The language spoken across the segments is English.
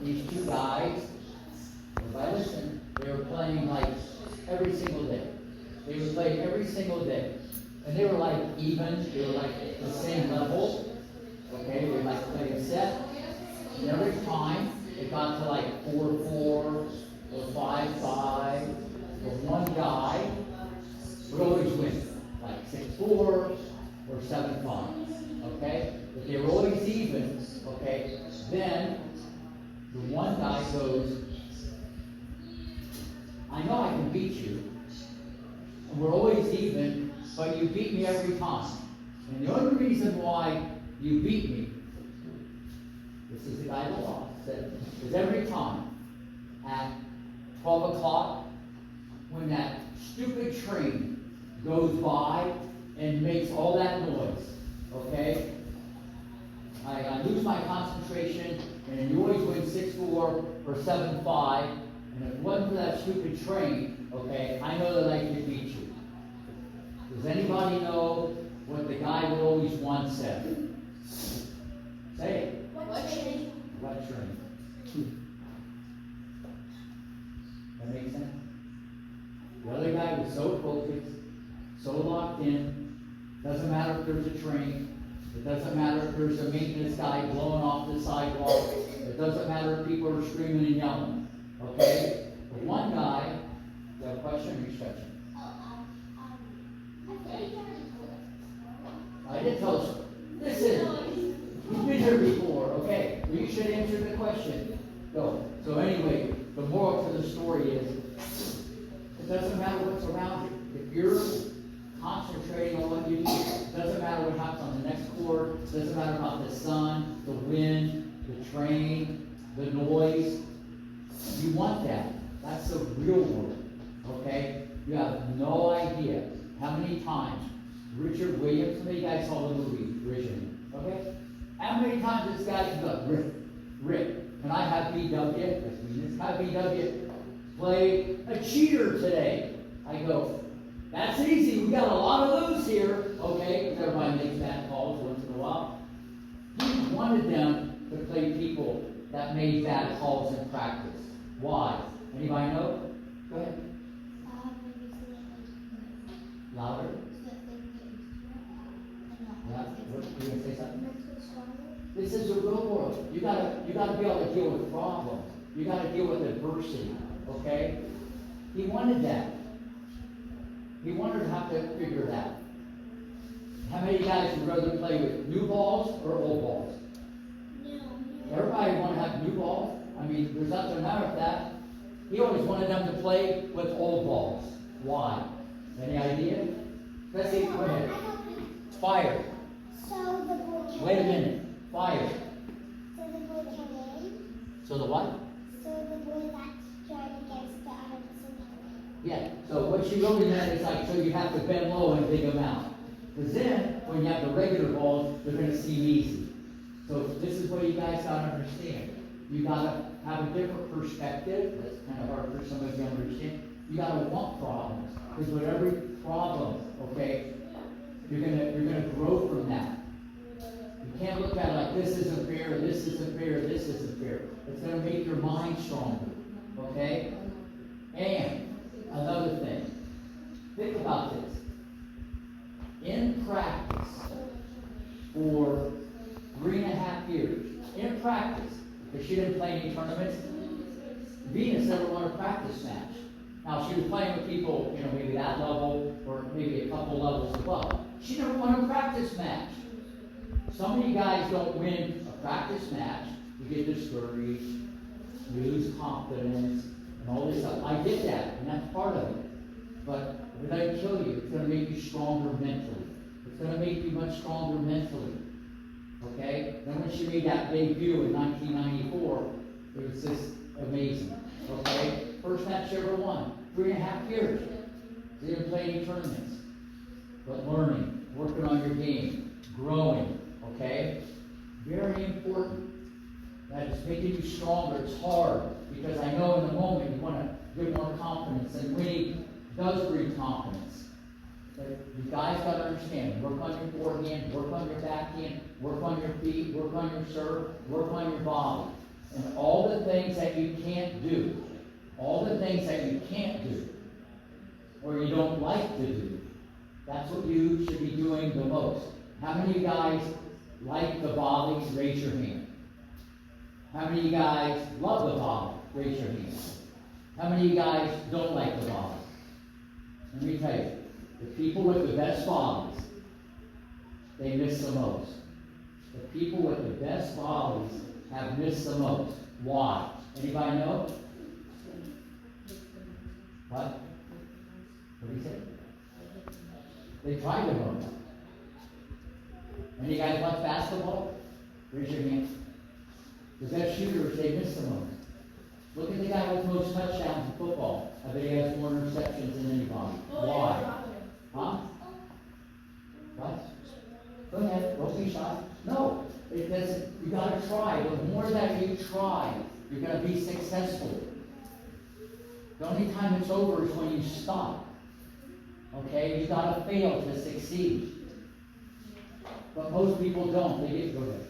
these two guys, if I listen, they were playing like every single day. They would play every single day. And they were like even, they were like the same level. Okay, they would like play a set. And every time it got to like 4-4 or 5-5, but one guy would always win, like 6-4 or 7-5. Okay? But they were always even, okay? Then the one guy goes, I know I can beat you, and we're always even, but you beat me every time. And the only reason why you beat me, this is the guy that lost, said, is every time at 12 o'clock, when that stupid train goes by and makes all that noise, okay? I lose my concentration, and you always win 6-4 or 7-5, and if it wasn't for that stupid train, okay, I know that I could beat you. Does anybody know what the guy that always won said? Say it. What train? What train? That makes sense? The other guy was so focused, so locked in, doesn't matter if there's a train, it doesn't matter if there's a maintenance guy blowing off the sidewalk, it doesn't matter if people are screaming and yelling, okay? But one guy, you have a question or you stretching? I did tell us, listen, you've been here before, okay? Well, you should answer the question. Go. So anyway, the moral to the story is, it doesn't matter what's around you. If you're concentrating on what you do, it doesn't matter what happens on the next court, it doesn't matter about the sun, the wind, the train, the noise. You want that. That's the real world, okay? You have no idea how many times Richard Williams, how many of you guys saw the movie originally, okay? How many times this guy comes up, Rick, can I have BW? Can I have BW play a cheater today? I go, that's easy, we got a lot of those here, okay? Because everybody makes bad calls once in a while. He wanted them to play people that made bad calls in practice. Why? Anybody know? Go ahead. Louder. Yeah. What, you gonna say something? This is the real world. You gotta be able to deal with problems. You gotta deal with adversity. Okay? He wanted that. He wanted to have to figure it out. How many guys would rather play with new balls or old balls? No. Everybody want to have new balls. I mean, there's nothing wrong with that. He always wanted them to play with old balls. Why? Any idea? Let's see. Go ahead. Fire. So the boy came Wait a minute. Fire. So the boy came in. So the what? So the boy that tried against the other person. Yeah. So what she really meant is like, so you have to bend low and dig them out. Because then, when you have the regular balls, they're going to seem easy. So this is what you guys got to understand. You got to have a different perspective. That's kind of hard for some of you to understand. You got to want problems. Because with every problem, okay, you're gonna grow from that. You can't look at it like this isn't fair, this isn't fair, this isn't fair. It's gonna make your mind stronger. Okay? And another thing. Think about this. In practice, for 3.5 years, in practice, because she didn't play any tournaments, Venus never won a practice match. Now, she was playing with people, you know, maybe that level or maybe a couple levels above. She never won a practice match. Some of you guys don't win a practice match. You get discouraged, you lose confidence, and all this stuff. I get that, and that's part of it. But it doesn't kill you. It's going to make you stronger mentally. It's going to make you much stronger mentally. Okay? Then when she made that debut in 1994, it was just amazing. Okay? First match she ever won. 3.5 years. She didn't play any tournaments. But learning, working on your game, growing. Okay? Very important. That is making you stronger. It's hard. Because I know in the moment you want to get more confidence. And winning does breed confidence. But you guys got to understand, work on your forehand, work on your backhand, work on your feet, work on your serve, work on your body. And all the things that you can't do, all the things that you can't do, or you don't like to do, that's what you should be doing the most. How many of you guys like the volleys? Raise your hand. How many of you guys love the volley? Raise your hand. How many of you guys don't like the volley? Let me tell you, the people with the best volleys, they miss the most. The people with the best volleys have missed the most. Why? Anybody know? What? What do you say? They tried to run. Any guys watch basketball? Raise your hand. The best shooters, they miss the most. Look at the guy with the most touchdowns in football. I bet he has more interceptions than anybody. Why? Huh? What? Go ahead, don't be shy. No, it doesn't. You gotta try. The more that you try, you're gonna be successful. The only time it's over is when you stop. Okay? You gotta fail to succeed. But most people don't. They get good.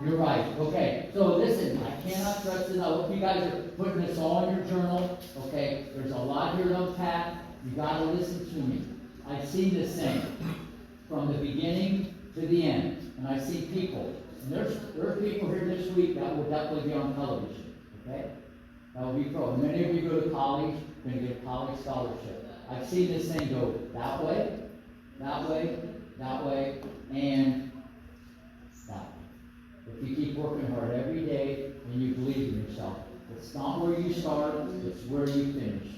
You're right. Okay. So listen, I cannot stress enough. I hope you guys are putting this all in your journal. Okay. There's a lot here to unpack. You gotta listen to me. I've seen this thing from the beginning to the end, and I see people. And there are people here this week that will definitely be on television. Okay. That will be pro. Many of you go to college. You're going to get a college scholarship. I've seen this thing go that way, that way, that way, and that way. If you keep working hard every day and you believe in yourself, it's not where you start, it's where you finish.